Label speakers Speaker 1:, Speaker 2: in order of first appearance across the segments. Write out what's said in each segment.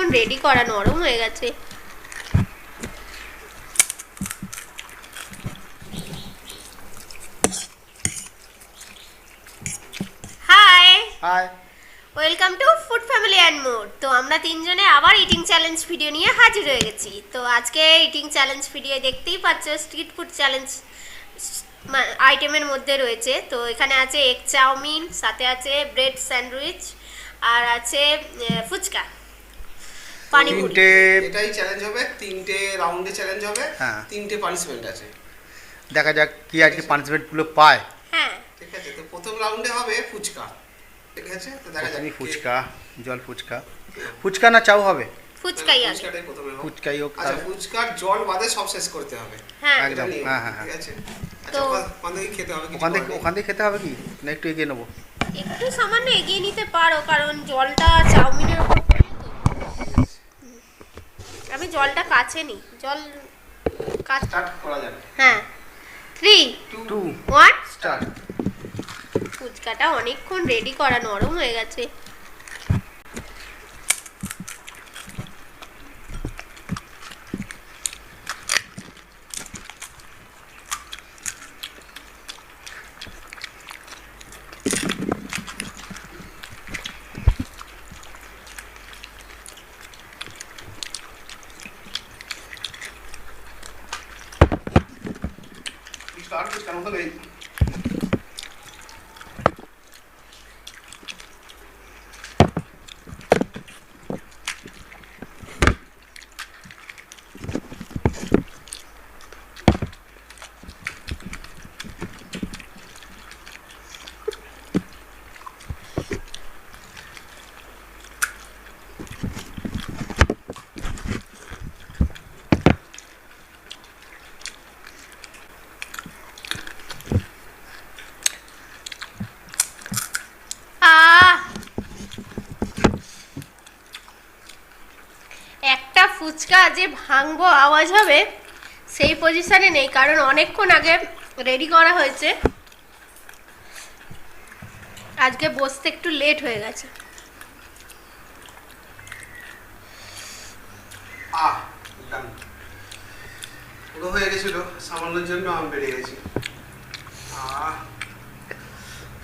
Speaker 1: অনেকক্ষণ রেডি করা, নরম হয়ে গেছে। High
Speaker 2: high,
Speaker 1: welcome to food family and more. তো আমরা তিনজনে আবার ইটিং চ্যালেঞ্জ ভিডিও নিয়ে হাজির হয়ে গেছি। তো আজকে ইটিং চ্যালেঞ্জ ভিডিও দেখতেই পাচ্ছ, স্ট্রিট ফুড চ্যালেঞ্জ আইটেমের মধ্যে রয়েছে। তো এখানে আছে এগ চাউমিন, সাথে আছে ব্রেড স্যান্ডউইচ, আর আছে ফুচকা, পানিপুরি।
Speaker 3: এটাই চ্যালেঞ্জ হবে, তিনটে রাউন্ডে চ্যালেঞ্জ হবে,
Speaker 2: হ্যাঁ।
Speaker 3: তিনটে পানিশমেন্ট আছে।
Speaker 2: দেখা যাক কি আজকে পানিশমেন্টগুলো পায়।
Speaker 1: হ্যাঁ,
Speaker 3: ঠিক আছে, তো প্রথম রাউন্ডে হবে ফুচকা। ঠিক আছে, তো দেখা যাক
Speaker 2: ফুচকা, জল ফুচকা, ফুচকা না চাও হবে?
Speaker 1: ফুচকাই আগে।
Speaker 3: ফুচকাটাই প্রথমে হবে।
Speaker 2: ফুচকাই হোক
Speaker 3: আচ্ছা,
Speaker 2: তাহলে।
Speaker 3: ফুচকার জল বাদে সব শেষ করতে হবে।
Speaker 1: হ্যাঁ,
Speaker 3: এটা
Speaker 2: একদম,
Speaker 3: নিয়ম,
Speaker 2: হ্যাঁ, হ্যাঁ,
Speaker 3: ঠিক আছে। আচ্ছা,
Speaker 1: তো-
Speaker 3: ওখান থেকে খেতে হবে, কিছু
Speaker 2: ওখান থেকে
Speaker 3: করার নেই।
Speaker 2: ওখান থেকে খেতে হবে কি না একটু এগিয়ে নেবো?
Speaker 1: একটু সামান্য এগিয়ে নিতে পারো, কারণ জলটা চাউমিনের উপর পড়বে তো। আমি জলটা কাছে নিই, জল কাছে।
Speaker 3: স্টার্ট করা যাবে।
Speaker 1: হ্যাঁ, 3,
Speaker 2: 2
Speaker 1: 1
Speaker 2: স্টার্ট।
Speaker 1: ফুচকাটা অনেকক্ষণ রেডি করা, নরম হয়ে গেছে।
Speaker 3: স্টার্ট ফুচকার মতো নেই।
Speaker 1: আহ, একটা ফুচকা যে ভাঙবো আওয়াজ হবে সেই পজিশনে নেই, কারণ অনেকক্ষণ আগে রেডি করা হয়েছে। আজকে বসতে একটু লেট হয়ে গেছে।
Speaker 3: ডান। পুরো হয়ে গেছিল, সামান্যর জন্য আমি বেড়ে গেছি।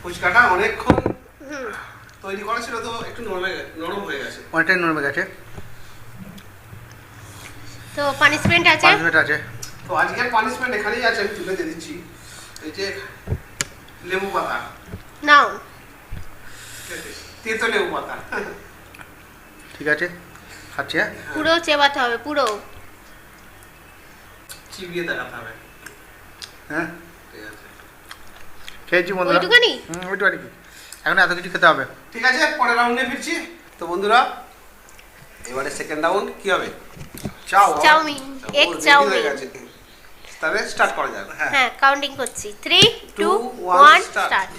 Speaker 3: ফুচকাটা অনেকক্ষণ তৈরি করা ছিল, তো একটু নরম হয়ে গেছে।
Speaker 2: অনেকটাই নরমে গেছে।
Speaker 1: তো পানিশমেন্ট আছে।
Speaker 2: পানিশমেন্ট আছে।
Speaker 3: তো আজকের পানিশমেন্ট এখানেই আছে, আমি তুলে দিয়ে দিচ্ছি। এই যে লেবু পাতা,
Speaker 1: নাও।
Speaker 3: তেতো লেবু পাতা।
Speaker 2: ঠিক আছে, খাচ্ছি। হ্যাঁ,
Speaker 1: পুরো চেবাতে হবে, পুরো।
Speaker 3: চিবিয়ে দেখাতে হবে।
Speaker 2: হ্যাঁ,
Speaker 3: ঠিক আছে,
Speaker 2: খেয়েছি বন্ধুরা।
Speaker 1: ওইটুখানি?
Speaker 2: ওইটুখানি কি এখন এত কিছু খেতে হবে?
Speaker 3: ঠিক আছে, পরের রাউন্ডে ফিরছি। তো বন্ধুরা, এবারে সেকেন্ড রাউন্ড কি হবে?
Speaker 1: Chowmein, egg
Speaker 3: ready
Speaker 1: chowmein.
Speaker 3: হয়ে গেছে। তাহলে স্টার্ট করা যাবে।
Speaker 1: হ্যাঁ, কাউন্টিং করছি, 3, 2,
Speaker 3: 2,
Speaker 1: 1
Speaker 3: start.
Speaker 1: স্টার্ট।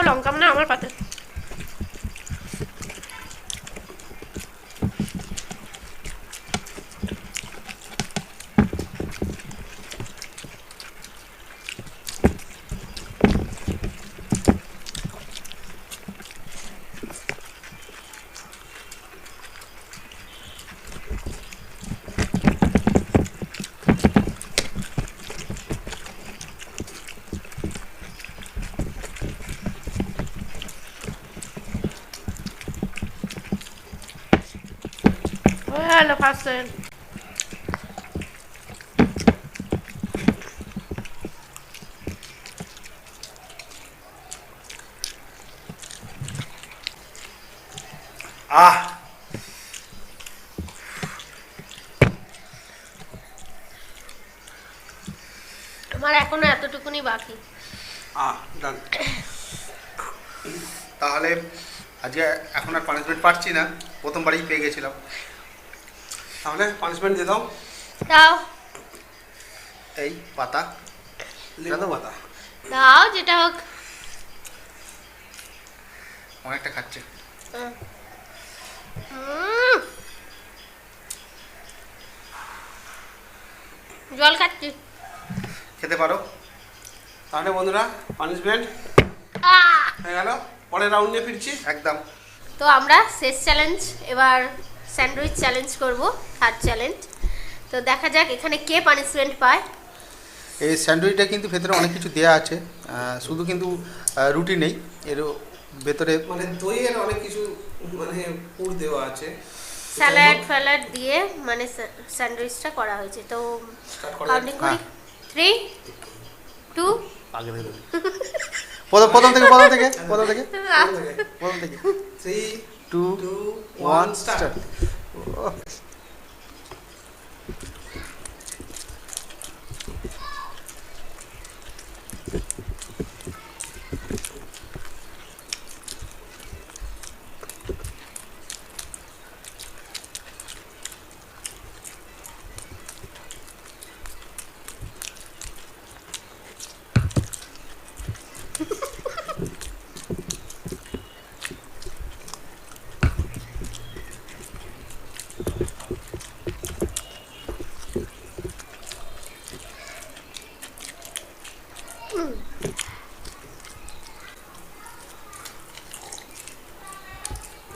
Speaker 1: লঙ্কা মানে আমার পাতে। First time.
Speaker 2: আহ
Speaker 1: আমার এখনো এতটুকুনি বাকি।
Speaker 3: ডান।
Speaker 2: তাহলে আজকে এখন আর পানিশমেন্ট পাচ্ছি না, প্রথমবারই পেয়ে গেছিলাম।
Speaker 3: তাহলে পানিশমেন্ট দিয়ে দাও।
Speaker 1: দাও
Speaker 2: এই পাতা
Speaker 3: লেবু পাতা।
Speaker 1: দাও যেটা হোক।
Speaker 2: অনেকটা খাচ্ছে।
Speaker 1: জল খাচ্ছি।
Speaker 2: খেতে পারো।
Speaker 3: তাহলে বন্ধুরা পানিশমেন্ট হয়ে গেল, পরের রাউন্ডে ফিরছি।
Speaker 2: একদম।
Speaker 1: তো আমরা শেষ চ্যালেঞ্জ এবার স্যান্ডউইচ চ্যালেঞ্জ করব, থার্ড চ্যালেঞ্জ। তো দেখা যাক এখানে কে পানিশমেন্ট পায়।
Speaker 2: এই স্যান্ডউইচটা কিন্তু ভেতরে অনেক কিছু দেওয়া আছে, শুধু কিন্তু রুটি নেই, এর ভেতরে
Speaker 3: মানে দইয়ের অনেক কিছু মানে পুর দেওয়া আছে।
Speaker 1: স্যালাড ফ্যালাড দিয়ে মানে স্যান্ডউইচটা করা হয়েছে। তো
Speaker 3: Start করা
Speaker 1: কাউন্টিং
Speaker 2: যাক।
Speaker 1: করি 3 2
Speaker 2: আগে থেকে প্রথম থেকে
Speaker 3: 3
Speaker 2: 2
Speaker 3: 2
Speaker 2: 1
Speaker 3: 1 স্টার্ট।
Speaker 2: স্টার্ট।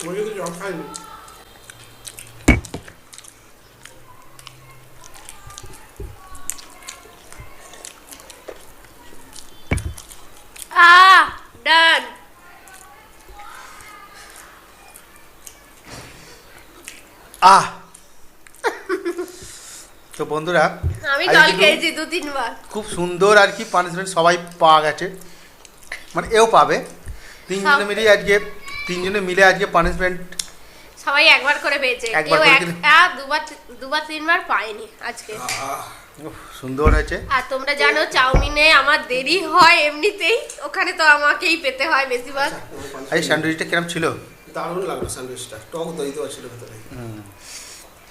Speaker 3: আমি কিন্তু জল খাইনি।
Speaker 1: ডান।
Speaker 2: আহ তো বন্ধুরা
Speaker 1: আমি
Speaker 2: আজকে
Speaker 1: জল
Speaker 2: কিন্তু
Speaker 1: খেয়েছি 2-3 বার।
Speaker 2: খুব সুন্দর আর কি পানিশমেন্ট সবাই পাওয়া গেছে, মানে এও পাবে। তিনজনে মিলে আজকে পানিশমেন্ট
Speaker 1: সবাই একবার করে পেয়েছে,
Speaker 2: একবার
Speaker 1: কেউ
Speaker 2: করে
Speaker 1: একটা দুবার 3 বার পায়নি আজকে।
Speaker 2: সুন্দর হয়েছে।
Speaker 1: আর তোমরা জানো চাউমিনে আমার দেরি হয় এমনিতেই, ওখানে তো আমাকেই পেতে হয় বেশিরভাগ।
Speaker 2: এই স্যান্ডউইচটা কিরম ছিল?
Speaker 3: দারুণ লাগলো স্যান্ডউইচটা, টক দই দেওয়া ছিল ভেতরে।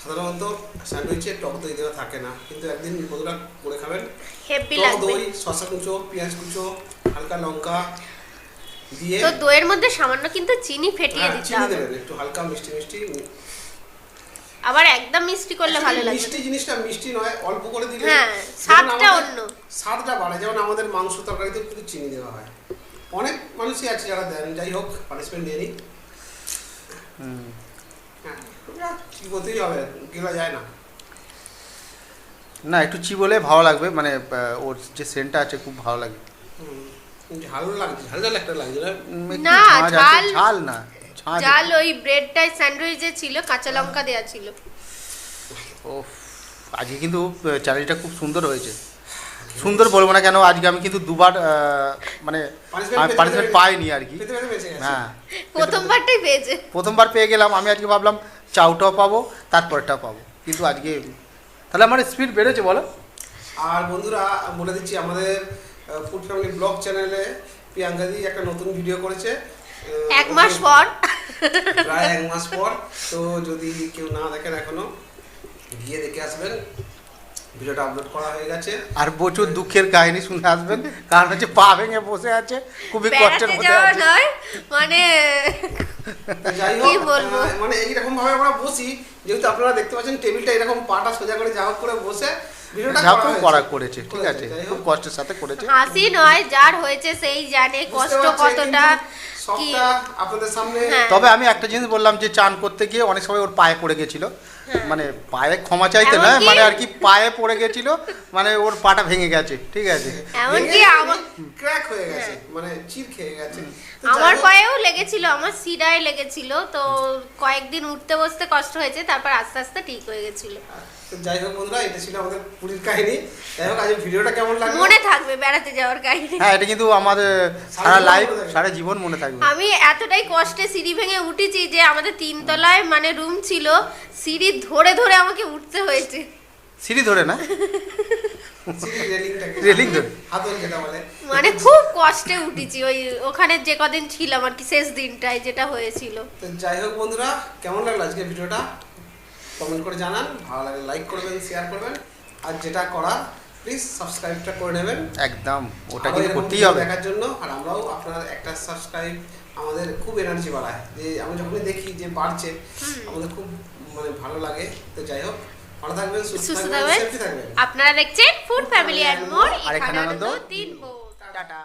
Speaker 3: সাধারণত স্যান্ডউইচে টক দই দেওয়া থাকে না, কিন্তু একদিন বন্ধুরা করে খাবেন।
Speaker 1: হেভি
Speaker 3: টক
Speaker 1: লাগবে।
Speaker 3: দই, শসা কুচো, পেঁয়াজ কুচো, হালকা লঙ্কা দিয়ে
Speaker 1: তো দইয়ের মধ্যে সামান্য কিন্তু চিনি ফেটিয়ে দিতে
Speaker 3: চিনি
Speaker 1: হবে,
Speaker 3: দেবেন, একটু হালকা মিষ্টি মিষ্টি।
Speaker 1: আবার একদম মিষ্টি করলে ভালো লাগবে।
Speaker 3: মিষ্টি জিনিসটা মিষ্টি নয়, অল্প করে দিলে
Speaker 1: হ্যাঁ,
Speaker 3: যেমন
Speaker 1: স্বাদটা
Speaker 3: আমাদের
Speaker 1: অন্য।
Speaker 3: স্বাদটা বাড়ে। যেমন আমাদের মাংস তরকারিতে কিন্তু চিনি দেওয়া হয়, অনেক মানুষই আছে যারা দেন। যাই হোক, পানিশমেন্ট দিয়ে নিই। হ্যাঁ, কি করতেই হবে, গেলা যায় না।
Speaker 2: না, একটু চিবলে ভালো লাগবে, মানে ওর যে সেন্টটা আছে খুব ভালো লাগে।
Speaker 3: ঝাল লাগছে, ঝাল ঝাল একটা লাগছে না?
Speaker 2: একটু
Speaker 1: না,
Speaker 2: ঝাঁঝ আছে,
Speaker 1: ঝাল-
Speaker 2: ঝাল না, ঝাঁঝ।
Speaker 1: জাল ওই ব্রেডটাই স্যান্ডউইচে ছিল, কাঁচা লঙ্কা দেওয়া ছিল।
Speaker 2: ও আজকে কিন্তু চ্যালেঞ্জটা খুব সুন্দর হয়েছে। সুন্দর বলবো না কেন, আজকে আমি কিন্তু দুবার মানে পানিশমেন্ট পাইনি আর কি।
Speaker 3: পেতে পেতে বেঁচে গেছে।
Speaker 2: হ্যাঁ,
Speaker 1: প্রথমবারটাই পেয়েছে।
Speaker 2: প্রথমবার পেয়ে গেলাম। আমি আজকে ভাবলাম চাউটাও পাবো, তারপরটাও পাবো, কিন্তু আজকে তাহলে আমার স্পিড বেড়েছে বলো।
Speaker 3: আর বন্ধুরা বলে দিচ্ছি, আমাদের ফুড ফ্যামিলি ব্লগ চ্যানেলে প্রিয়াঙ্কাদি একটা নতুন ভিডিও করেছে
Speaker 1: 1 মাস পর।
Speaker 3: প্রায় 1 মাস পর। তো যদি কেউ না দেখেন এখনো, গিয়ে দেখে আসবেন। ভিডিওটা আপলোড করা হয়ে গেছে।
Speaker 2: আর প্রচুর দুঃখের কাহিনী শুনে আসবেন, কারণ হচ্ছে পা ভেঙে বসে আছে, খুবই কষ্টের
Speaker 1: বেড়াতে
Speaker 2: মধ্যে
Speaker 1: যাওয়া
Speaker 2: আছে।
Speaker 1: নয়, মানে
Speaker 3: তো যাই
Speaker 1: কি
Speaker 3: হোক,
Speaker 1: বলবো?
Speaker 3: মানে এইরকম ভাবে আমরা বসি, যেহেতু আপনারা দেখতে পাচ্ছেন টেবিলটা এরকম পাটা সোজা করে যা হোক করে বসে ভিডিওটা
Speaker 2: করেছে, ঠিক আছে,
Speaker 3: যাই
Speaker 2: খুব
Speaker 3: হোক,
Speaker 2: কষ্টের সাথে করেছে।
Speaker 1: হাসি নয়, যার হয়েছে সেই জানে
Speaker 3: বুঝতে
Speaker 1: কষ্ট
Speaker 3: পারছেন,
Speaker 1: কতটা।
Speaker 3: কিন্তু সবটা আপনাদের সামনে।
Speaker 1: হ্যাঁ।
Speaker 2: তবে আমি একটা জিনিস বললাম যে চান করতে গিয়ে অনেক সময় ওর পায়ে পড়ে গেছিল, মানে পায়ে ক্ষমা চাইতে না,
Speaker 1: এমনকি-
Speaker 2: মানে আর কি পায়ে পড়ে গেছিল, মানে ওর পাটা ভেঙে গেছে, ঠিক আছে।
Speaker 1: এমনকি আমার
Speaker 3: ক্র্যাক হয়ে গেছে, মানে চির খেয়ে গেছে। তো
Speaker 1: আমার
Speaker 3: যাই হোক,
Speaker 1: পায়েও লেগেছিল, আমার শিরায় লেগেছিল, তো কয়েকদিন উঠতে বসতে কষ্ট হয়েছে, তারপর আস্তে আস্তে ঠিক হয়ে গেছিল।
Speaker 3: তো যাই হোক বন্ধুরা, এটা ছিল আমাদের পুরীর কাহিনী। যাই হোক, আজ ভিডিওটা কেমন লাগলো?
Speaker 1: মনে থাকবে বেড়াতে যাওয়ার কাহিনী।
Speaker 2: হ্যাঁ, এটা কিন্তু আমাদের সারা
Speaker 3: সারা জীবন
Speaker 2: লাইফ
Speaker 3: মনে থাকবে।
Speaker 2: সারা জীবন মনে থাকবে।
Speaker 1: আমি এতটাই কষ্টে সিঁড়ি ভেঙে উঠেছি যে আমাদের 3 তলায় মানে রুম ছিল, সিঁড়ি ধরে ধরে আমাকে উঠতে হয়েছে।
Speaker 2: সিঁড়ি ধরে না,
Speaker 3: সিঁড়ির রেলিংটাকে,
Speaker 2: রেলিং ধরে।
Speaker 3: হাতল যেটা বলে।
Speaker 1: মানে খুব কষ্টে উঠেছি ওই ওখানে যে কদিন ছিলাম আর কি, শেষ দিনটায় যেটা হয়েছিল।
Speaker 3: তো যাই হোক বন্ধুরা, কেমন লাগলো আজকে ভিডিওটা কমেন্ট করে জানান, ভালো লাগলে লাইক করবেন, শেয়ার করবেন, আর যেটা করার প্লিজ সাবস্ক্রাইবটা করে নেবেন
Speaker 2: একদম, ওটা
Speaker 3: আরো
Speaker 2: কিন্তু
Speaker 3: এরকম
Speaker 2: করতেই
Speaker 3: ভিডিও
Speaker 2: হবে।
Speaker 3: দেখার জন্য। আর আমরাও আপনার একটা সাবস্ক্রাইব আমাদের খুব এনার্জি বাড়ায়, যে আমি যখনই দেখি যে বাড়ছে আমাদের খুব মানে ভালো লাগে। তো যাই হোক, ভালো থাকবেন, সুস্থ
Speaker 1: সুস্থ
Speaker 3: থাকবেন,
Speaker 1: থাকবেন।
Speaker 3: সেফটি থাকবেন।
Speaker 1: আপনারা দেখছেন ফুড ফ্যামিলি অ্যান্ড মোর,
Speaker 2: আর এখানে
Speaker 1: এখানে
Speaker 2: আনন্দ
Speaker 1: দিন
Speaker 2: টাটা।